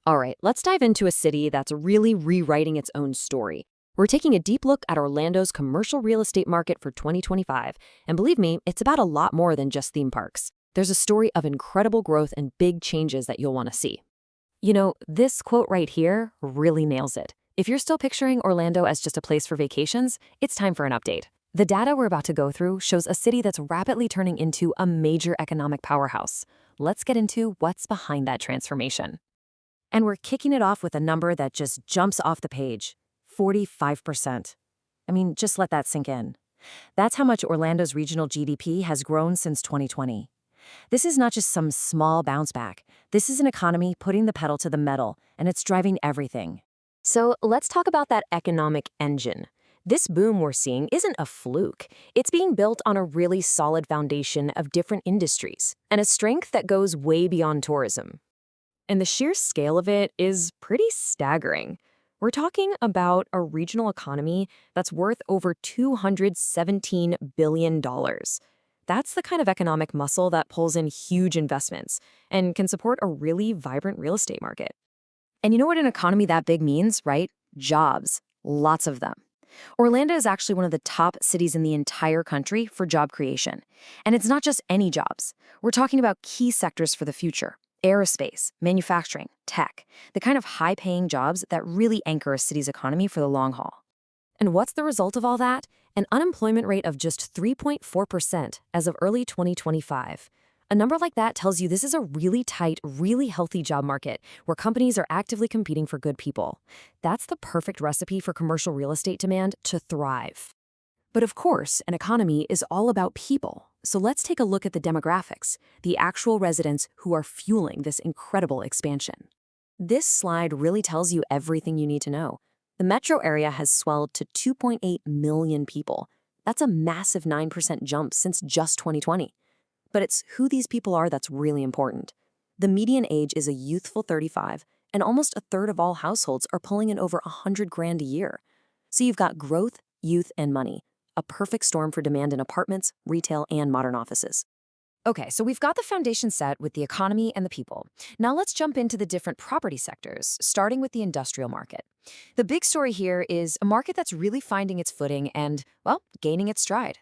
All right, let's dive into a city that's really rewriting its own story. We're taking a deep look at Orlando's commercial real estate market for 2025. And believe me, it's about a lot more than just theme parks. There's a story of incredible growth and big changes that you'll want to see. You know, this quote right here really nails it. If you're still picturing Orlando as just a place for vacations, it's time for an update. The data we're about to go through shows a city that's rapidly turning into a major economic powerhouse. Let's get into what's behind that transformation. And we're kicking it off with a number that just jumps off the page, 45%. I mean, just let that sink in. That's how much Orlando's regional GDP has grown since 2020. This is not just some small bounce back. This is an economy putting the pedal to the metal, and it's driving everything. So let's talk about that economic engine. This boom we're seeing isn't a fluke. It's being built on a really solid foundation of different industries, and a strength that goes way beyond tourism. And the sheer scale of it is pretty staggering. We're talking about a regional economy that's worth over $217 billion. That's the kind of economic muscle that pulls in huge investments and can support a really vibrant real estate market. And you know what an economy that big means, right? Jobs. Lots of them. Orlando is actually one of the top cities in the entire country for job creation. And it's not just any jobs. We're talking about key sectors for the future. Aerospace, manufacturing, tech, the kind of high-paying jobs that really anchor a city's economy for the long haul. And what's the result of all that? An unemployment rate of just 3.4% as of early 2025. A number like that tells you this is a really tight, really healthy job market where companies are actively competing for good people. That's the perfect recipe for commercial real estate demand to thrive. But of course, an economy is all about people. So let's take a look at the demographics, the actual residents who are fueling this incredible expansion. This slide really tells you everything you need to know. The metro area has swelled to 2.8 million people. That's a massive 9% jump since just 2020. But it's who these people are that's really important. The median age is a youthful 35, and almost a third of all households are pulling in over $100,000 a year. So you've got growth, youth, and money. A perfect storm for demand in apartments, retail, and modern offices. Okay, so we've got the foundation set with the economy and the people. Now let's jump into the different property sectors, starting with the industrial market. The big story here is a market that's really finding its footing and, well, gaining its stride.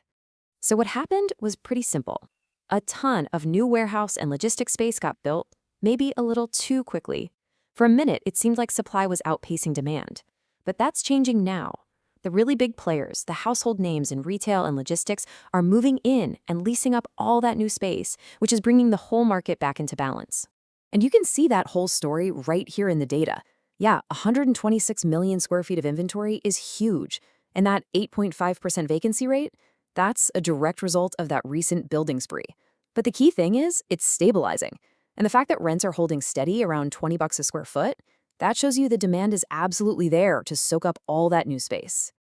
So what happened was pretty simple. A ton of new warehouse and logistics space got built, maybe a little too quickly. For a minute, it seemed like supply was outpacing demand. But that's changing now. The really big players, the household names in retail and logistics, are moving in and leasing up all that new space, which is bringing the whole market back into balance. And you can see that whole story right here in the data. Yeah, 126 million square feet of inventory is huge. And that 8.5% vacancy rate, that's a direct result of that recent building spree. But the key thing is, it's stabilizing. And the fact that rents are holding steady around $20 a square foot, that shows you the demand is absolutely there to soak up all that new space.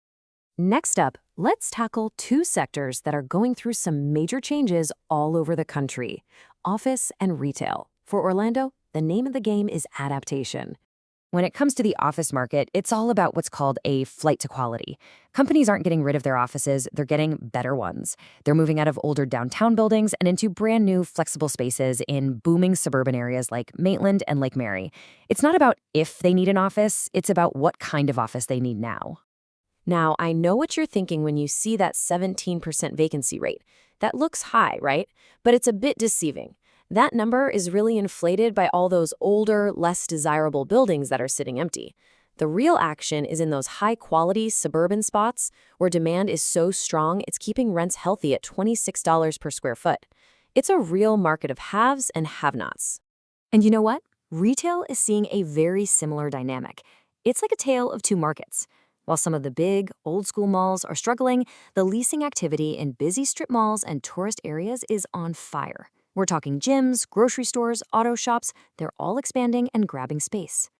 Next up, let's tackle two sectors that are going through some major changes all over the country: office and retail. For Orlando, the name of the game is adaptation. When it comes to the office market, it's all about what's called a flight to quality. Companies aren't getting rid of their offices, they're getting better ones. They're moving out of older downtown buildings and into brand new flexible spaces in booming suburban areas like Maitland and Lake Mary. It's not about if they need an office, it's about what kind of office they need now. Now, I know what you're thinking when you see that 17% vacancy rate. That looks high, right? But it's a bit deceiving. That number is really inflated by all those older, less desirable buildings that are sitting empty. The real action is in those high-quality suburban spots where demand is so strong it's keeping rents healthy at $26 per square foot. It's a real market of haves and have-nots. And you know what? Retail is seeing a very similar dynamic. It's like a tale of two markets. While some of the big, old-school malls are struggling, the leasing activity in busy strip malls and tourist areas is on fire. We're talking gyms, grocery stores, auto shops. They're all expanding and grabbing space.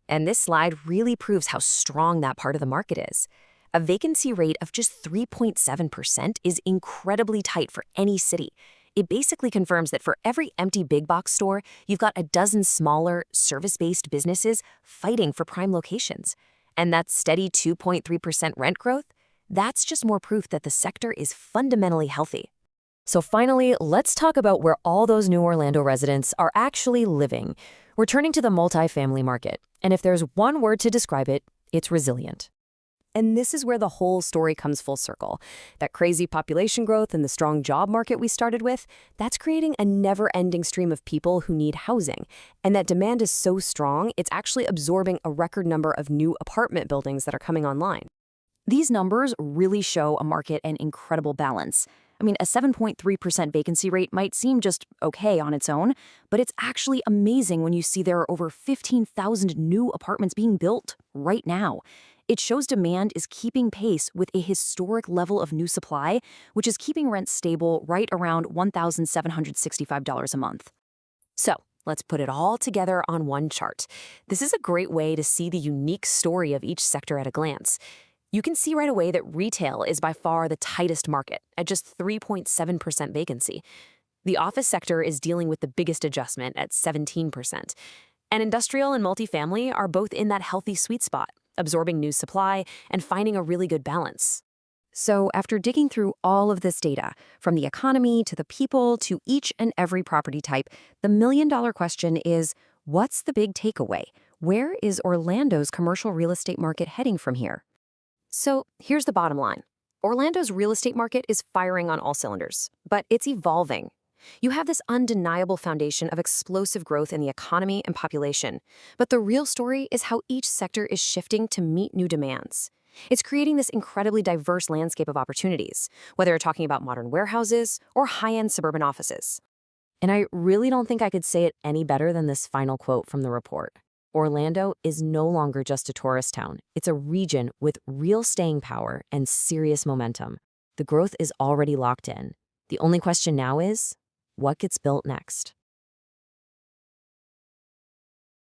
And this slide really proves how strong that part of the market is. A vacancy rate of just 3.7% is incredibly tight for any city. It basically confirms that for every empty big box store, you've got a dozen smaller, service-based businesses fighting for prime locations. And that steady 2.3% rent growth, that's just more proof that the sector is fundamentally healthy. So finally, let's talk about where all those new Orlando residents are actually living. We're turning to the multifamily market, and if there's one word to describe it, it's resilient. And this is where the whole story comes full circle. That crazy population growth and the strong job market we started with, that's creating a never-ending stream of people who need housing. And that demand is so strong, it's actually absorbing a record number of new apartment buildings that are coming online. These numbers really show a market and incredible balance. I mean, a 7.3% vacancy rate might seem just okay on its own, but it's actually amazing when you see there are over 15,000 new apartments being built right now. It shows demand is keeping pace with a historic level of new supply, which is keeping rents stable right around $1,765 a month. So, let's put it all together on one chart. This is a great way to see the unique story of each sector at a glance. You can see right away that retail is by far the tightest market, at just 3.7% vacancy. The office sector is dealing with the biggest adjustment at 17%. And industrial and multifamily are both in that healthy sweet spot, absorbing new supply and finding a really good balance. So after digging through all of this data, from the economy to the people to each and every property type, the million-dollar question is, what's the big takeaway? Where is Orlando's commercial real estate market heading from here? So here's the bottom line. Orlando's real estate market is firing on all cylinders, but it's evolving. You have this undeniable foundation of explosive growth in the economy and population, but the real story is how each sector is shifting to meet new demands. It's creating this incredibly diverse landscape of opportunities, whether you're talking about modern warehouses or high-end suburban offices. And I really don't think I could say it any better than this final quote from the report. Orlando is no longer just a tourist town. It's a region with real staying power and serious momentum. The growth is already locked in. The only question now is, what gets built next?